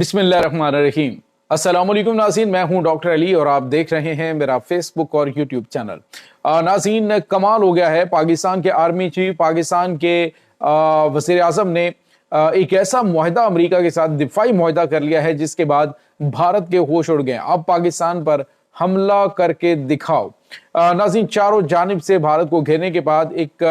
बिस्मिल्लाहिर्रहमानिर्रहीम। अस्सलाम वालेकुम नाज़रीन, मैं हूं डॉक्टर अली और आप देख रहे हैं मेरा फेसबुक और यूट्यूब चैनल। नाज़रीन, कमाल हो गया है। पाकिस्तान के आर्मी चीफ, पाकिस्तान के वज़ीर आज़म ने एक ऐसा मुआहदा अमेरिका के साथ दिफाई मुआहदा कर लिया है जिसके बाद भारत के होश उड़ गए। अब पाकिस्तान पर हमला करके दिखाओ। नाज़रीन, चारों जानिब से भारत को घेरने के बाद एक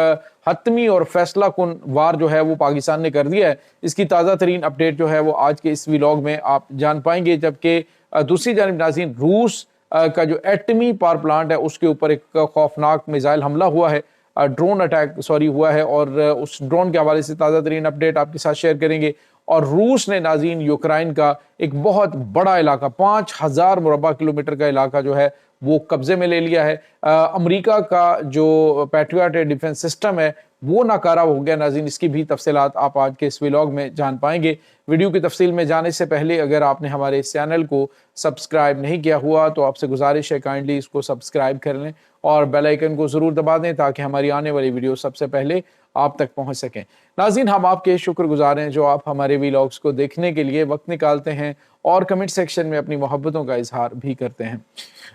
हतमी और फैसला कुन वार जो है वो पाकिस्तान ने कर दिया है। इसकी ताज़ा तरीन अपडेट जो है वो आज के इस व्लॉग में आप जान पाएंगे। जबकि दूसरी जानिब नाज़रीन, रूस का जो एटमी पावर प्लांट है उसके ऊपर एक खौफनाक मिसाइल हमला हुआ है, ड्रोन अटैक हुआ है, और उस ड्रोन के हवाले से ताज़ा तरीन अपडेट आपके साथ शेयर करेंगे। और रूस ने नाज़रीन यूक्रेन का एक बहुत बड़ा इलाका, 5000 मुरबा किलोमीटर का इलाका जो है वो कब्जे में ले लिया है। अमेरिका का जो पैट्रियट डिफेंस सिस्टम है वो नाकारा हो गया। नाज़रीन, इसकी भी तफसीलात आप आज के इस व्लॉग में जान पाएंगे। वीडियो की तफसील में जाने से पहले अगर आपने हमारे इस चैनल को सब्सक्राइब नहीं किया हुआ तो आपसे गुजारिश है काइंडली इसको सब्सक्राइब कर लें और बेल आइकन को ज़रूर दबा दें ताकि हमारी आने वाली वीडियो सबसे पहले आप तक पहुंच सकें। नाज़रीन, हम आपके शुक्रगुजार हैं जो आप हमारे व्लॉग्स को देखने के लिए वक्त निकालते हैं और कमेंट सेक्शन में अपनी मोहब्बतों का इजहार भी करते हैं।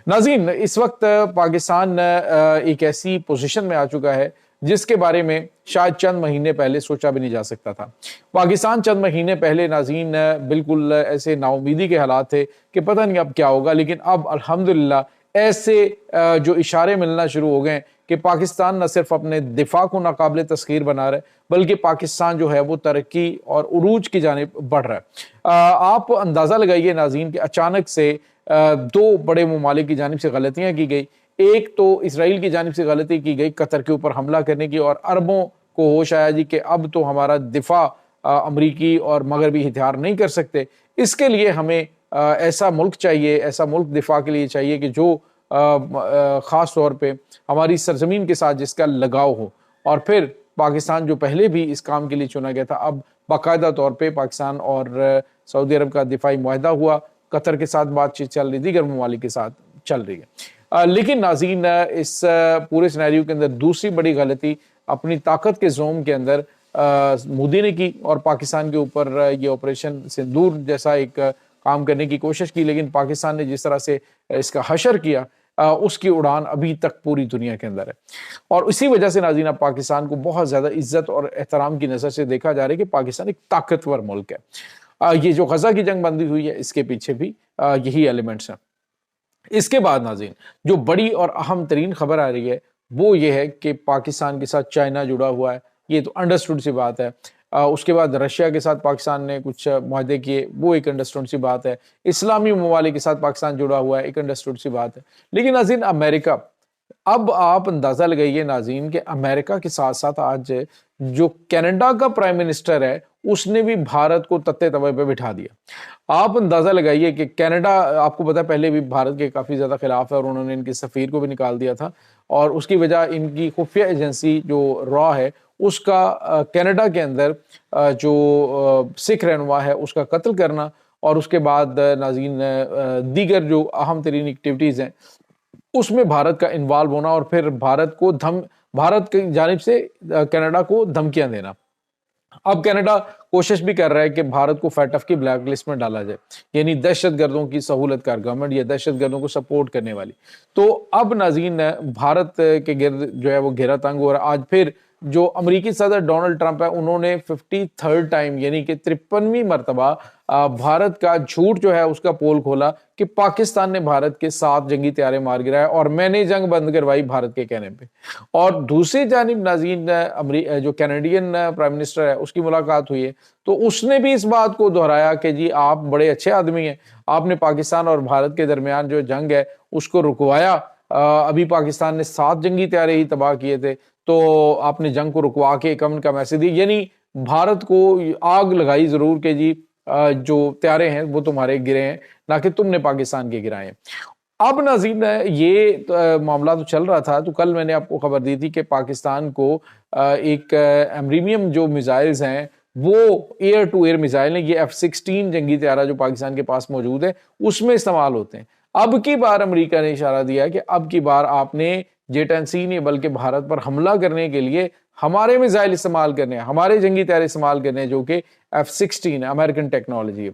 नाज़रीन, इस वक्त पाकिस्तान एक ऐसी पोजीशन में आ चुका है जिसके बारे में शायद चंद महीने पहले सोचा भी नहीं जा सकता था। पाकिस्तान चंद महीने पहले नाज़रीन बिल्कुल ऐसे नाउमीदी के हालात थे कि पता नहीं अब क्या होगा, लेकिन अब अल्हम्दुलिल्लाह ऐसे जो इशारे मिलना शुरू हो गए कि पाकिस्तान न सिर्फ अपने दिफा को नाकाबिले तस्खीर बना रहा है बल्कि पाकिस्तान जो है वो तरक्की और उरूज की जानिब बढ़ रहा है। आप अंदाज़ा लगाइए नाज़रीन कि अचानक से दो बड़े ममालिक की जानिब से गलतियाँ की गई। एक तो इसराइल की जानिब से गलती की गई कतर के ऊपर हमला करने की, और अरबों को होश आया जी कि अब तो हमारा दिफा अमरीकी और मगरबी हथियार नहीं कर सकते। इसके लिए हमें ऐसा मुल्क चाहिए, ऐसा मुल्क दिफा के लिए चाहिए कि जो ख़ास तौर पे हमारी सरजमीन के साथ जिसका लगाव हो। और फिर पाकिस्तान जो पहले भी इस काम के लिए चुना गया था, अब बाकायदा तौर पे पाकिस्तान और सऊदी अरब का दिफाई मुआहदा हुआ, कतर के साथ बातचीत चल रही, दीगर ममालिक के साथ चल रही है। लेकिन नाज़रीन, इस पूरे सिनेरियो के अंदर दूसरी बड़ी गलती अपनी ताकत के जोम के अंदर मोदी ने की और पाकिस्तान के ऊपर ये ऑपरेशन सिंदूर जैसा एक काम करने की कोशिश की। लेकिन पाकिस्तान ने जिस तरह से इसका हशर किया उसकी उड़ान अभी तक पूरी दुनिया के अंदर है। और इसी वजह से नाज़रीन अब पाकिस्तान को बहुत ज़्यादा इज्जत और एहतराम की नज़र से देखा जा रहा है कि पाकिस्तान एक ताकतवर मुल्क है। ये जो गजा की जंग बंदी हुई है इसके पीछे भी यही एलिमेंट्स हैं। इसके बाद नाज़रीन जो बड़ी और अहम तरीन खबर आ रही है वो ये है कि पाकिस्तान के साथ चाइना जुड़ा हुआ है। ये तो अंडरस्टूड सी बात है। उसके बाद रशिया के साथ पाकिस्तान ने कुछ मुआहदे किए, वो एक अंडरस्टूड सी बात है। इस्लामी ममालिक के साथ पाकिस्तान जुड़ा हुआ है, एक अंडरस्टूड सी बात है। लेकिन नाज़रीन अमेरिका, अब आप अंदाज़ा लगाइए नाज़रीन कि अमेरिका के साथ साथ आज जो कनाडा का प्राइम मिनिस्टर है उसने भी भारत को तत्ते तवे पे बिठा दिया। आप अंदाज़ा लगाइए कि कनाडा, आपको पता है पहले भी भारत के काफ़ी ज़्यादा खिलाफ है और उन्होंने इनके सफ़ीर को भी निकाल दिया था, और उसकी वजह इनकी खुफिया एजेंसी जो रॉ है उसका कनाडा के अंदर जो सिख रहनुमा है उसका कत्ल करना, और उसके बाद नाज़रीन दीगर जो अहम तरीन एक्टिविटीज़ हैं उसमें भारत का इन्वॉल्व होना, और फिर भारत की जानिब से कनाडा को धमकियां देना। अब कनाडा कोशिश भी कर रहा है कि भारत को फैटफ की ब्लैक लिस्ट में डाला जाए, यानी दहशतगर्दों की सहूलतकार गवर्नमेंट या दहशतगर्दों को सपोर्ट करने वाली। तो अब नाज़रीन भारत के गिर्द जो है वो घेरा तंग हो रहा है। आज फिर जो अमेरिकी सदर डोनाल्ड ट्रंप है उन्होंने 53rd टाइम यानी कि 53वीं मरतबा भारत का झूठ जो है उसका पोल खोला कि पाकिस्तान ने भारत के 7 जंगी तैयारे मार गिराया और मैंने जंग बंद करवाई भारत के कहने पे। और दूसरी जानिब नाज़रीन जो कैनेडियन प्राइम मिनिस्टर है उसकी मुलाकात हुई है तो उसने भी इस बात को दोहराया कि जी आप बड़े अच्छे आदमी हैं, आपने पाकिस्तान और भारत के दरमियान जो जंग है उसको रुकवाया। अभी पाकिस्तान ने 7 जंगी तैयारे ही तबाह किए थे तो आपने जंग को रुकवा के कमन का मैसेज दिया, यानी भारत को आग लगाई जरूर कि जी जो तैयारे हैं वो तुम्हारे गिरे हैं ना कि तुमने पाकिस्तान के गिराए हैं। अब नाज़रीन ये मामला तो चल रहा था, तो कल मैंने आपको खबर दी थी कि पाकिस्तान को एक एमरीमियम जो मिसाइल्स हैं वो एयर टू एयर मिसाइल हैं, ये F-16 जंगी तैयारा जो पाकिस्तान के पास मौजूद है उसमें इस्तेमाल होते हैं। अब की बार अमेरिका ने इशारा दिया कि अब की बार आपने J-10C नहीं बल्कि भारत पर हमला करने के लिए ہمارے میزائل استعمال کرنے ہیں، ہمارے جنگی طیارے استعمال کرنے ہیں جو کہ F-16 ہے، امریکن ٹیکنالوجی ہے۔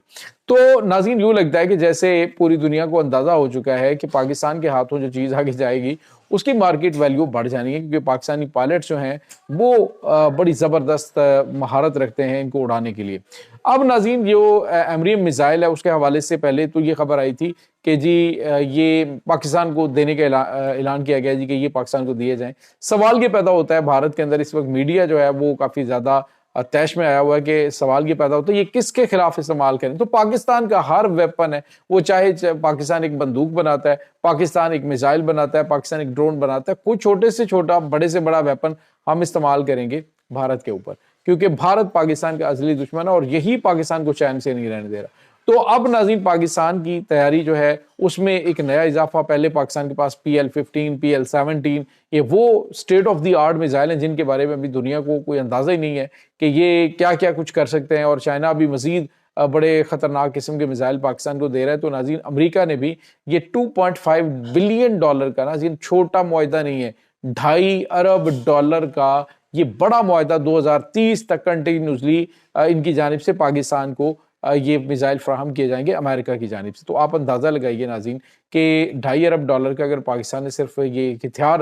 تو ناظرین یوں لگتا ہے کہ جیسے پوری دنیا کو اندازہ ہو چکا ہے کہ پاکستان کے ہاتھوں جو چیز آگے جائے گی اس کی مارکیٹ ویلیو بڑھ جانی ہے، کیونکہ پاکستانی پائلٹس جو ہیں وہ بڑی زبردست مہارت رکھتے ہیں ان کو اڑانے کے لیے۔ اب ناظرین جو ایمریم میزائل ہے اس کے حوالے سے پہلے تو یہ خبر آئی تھی کہ جی یہ پاکستان کو دینے کا اعلان کیا گیا جی کہ یہ پاکستان کو دیے جائیں۔ سوال یہ پیدا ہوتا ہے بھارت کے اندر اس وقت میڈیا جو ہے وہ کافی زیادہ طیش میں آیا ہوا ہے کہ سوال یہ پیدا ہوتا ہے یہ کس کے خلاف استعمال کریں؟ تو پاکستان کا ہر ویپن ہے، وہ چاہے پاکستان ایک بندوق بناتا ہے، پاکستان ایک میزائل بناتا ہے، پاکستان ایک ڈرون بناتا ہے، کوئی چھوٹے سے چھوٹا بڑے سے بڑا ویپن ہم استعمال کریں گے بھارت کے اوپر، کیونکہ بھارت پاکستان کا ازلی دشمن ہے اور یہی پاکستان کو چین سے نہیں رہنے دے رہا۔ تو اب ناظرین پاکستان کی تیاری جو ہے اس میں ایک نیا اضافہ، پہلے پاکستان کے پاس PL-15 PL-17 یہ وہ state of the art missile ہیں جن کے بارے میں ابھی دنیا کو کوئی اندازہ ہی نہیں ہے کہ یہ کیا کیا کچھ کر سکتے ہیں، اور چائنا بھی مزید بڑے خطرناک قسم کے میزائل پاکستان کو دے رہا ہے۔ تو ناظرین امریکہ نے بھی یہ $2.5 بلین کا، ناظرین چھوٹا معاہدہ نہیں ہے، $2.5 ارب کا یہ بڑا معاہدہ 2030 تک کنٹینیوسلی ان کی جانب سے پاکستان کو یہ میزائل فراہم کیے جائیں گے امریکہ کی جانب سے۔ تو آپ اندازہ لگائیے ناظرین کہ $2.5 ارب کا اگر پاکستان نے صرف یہ ہتھیار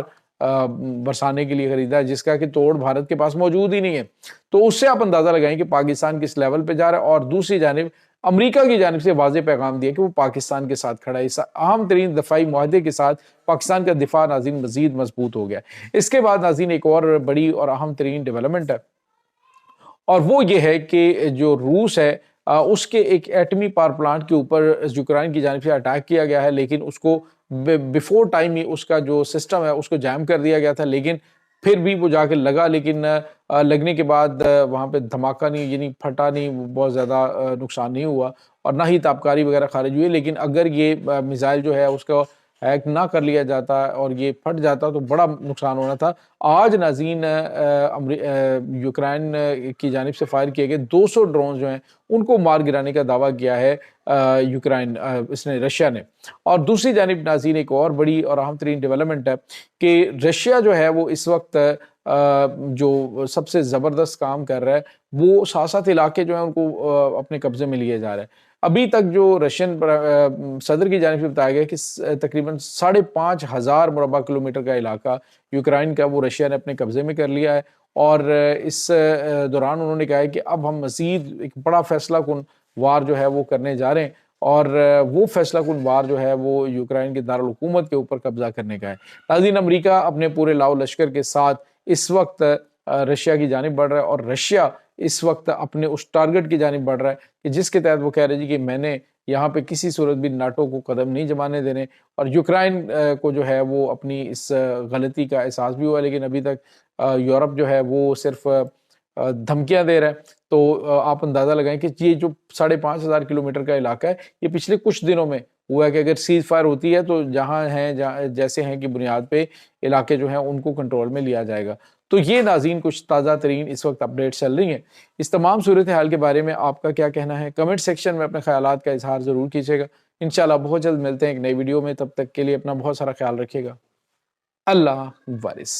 برسانے کے لیے خریدا ہے جس کا کہ توڑ بھارت کے پاس موجود ہی نہیں ہے، تو اس سے آپ اندازہ لگائیں کہ پاکستان کس لیول پہ جا رہا ہے۔ اور دوسری جانب امریکہ کی جانب سے واضح پیغام دیا کہ وہ پاکستان کے ساتھ کھڑا ہے، اس اہم ترین دفاعی معاہدے کے ساتھ پاکستان کا دفاع ناظرین مزید مضبوط ہو گیا۔ اس کے بعد ناظرین ایک اور بڑی اور اہم ترین ڈیولپمنٹ ہے، اور وہ یہ ہے کہ جو روس ہے اس کے ایک ایٹمی پاور پلانٹ کے اوپر یوکرائن کی جانب سے اٹیک کیا گیا ہے، لیکن اس کو بیفور ٹائم ہی اس کا جو سسٹم ہے اس کو جام کر دیا گیا تھا، لیکن پھر بھی وہ جا کے لگا، لیکن لگنے کے بعد وہاں پہ دھماکہ نہیں، یعنی پھٹا نہیں، بہت زیادہ نقصان نہیں ہوا اور نہ ہی تابکاری وغیرہ خارج ہوئی۔ لیکن اگر یہ میزائل جو ہے اس کو ہیک نہ کر لیا جاتا اور یہ پھٹ جاتا تو بڑا نقصان ہونا تھا۔ آج ناظرین یوکرائن کی جانب سے فائر کیے گئے 200 ڈرون جو ہیں ان کو مار گرانے کا دعویٰ کیا ہے یوکرائن، اس نے، رشیا نے۔ اور دوسری جانب ناظرین ایک اور بڑی اور اہم ترین ڈیولپمنٹ ہے کہ رشیا جو ہے وہ اس وقت جو سب سے زبردست کام کر رہا ہے وہ ساتھ علاقے جو ہیں ان کو اپنے قبضے میں لیے جا رہے ہیں۔ ابھی تک جو رشین صدر کی جانب سے بتایا گیا کہ تقریباً 5,500 مربع کلومیٹر کا علاقہ یوکرائن کا وہ رشیا نے اپنے قبضے میں کر لیا ہے، اور اس دوران انہوں نے کہا ہے کہ اب ہم مزید ایک بڑا فیصلہ کن وار جو ہے وہ کرنے جا رہے ہیں، اور وہ فیصلہ کن وار جو ہے وہ یوکرائن کے دارالحکومت کے اوپر قبضہ کرنے کا ہے۔ ناظرین امریکہ اپنے پورے لاؤ لشکر کے ساتھ اس وقت رشیا کی جانب بڑھ رہا ہے، اور رشیا اس وقت اپنے اس ٹارگٹ کی جانب بڑھ رہا ہے کہ جس کے تحت وہ کہہ رہے جی کہ میں نے یہاں پہ کسی صورت بھی ناٹو کو قدم نہیں جمانے دینے، اور یوکرائن کو جو ہے وہ اپنی اس غلطی کا احساس بھی ہوا، لیکن ابھی تک یورپ جو ہے وہ صرف دھمکیاں دے رہا ہے۔ تو آپ اندازہ لگائیں کہ یہ جو 5,500 کلومیٹر کا علاقہ ہے یہ پچھلے کچھ دنوں میں ہوا ہے کہ اگر سیز فائر ہوتی ہے تو جہاں ہیں جیسے ہیں کی بنیاد پہ علاقے جو ہیں ان کو کنٹرول میں لیا جائے گا۔ تو یہ ناظرین کچھ تازہ ترین اس وقت اپڈیٹ چل رہی ہیں۔ اس تمام صورتحال کے بارے میں آپ کا کیا کہنا ہے؟ کمنٹ سیکشن میں اپنے خیالات کا اظہار ضرور کیجیے گا۔ انشاءاللہ بہت جلد ملتے ہیں ایک نئی ویڈیو میں، تب تک کے لیے اپنا بہت سارا خیال رکھیے گا۔ اللہ وارث۔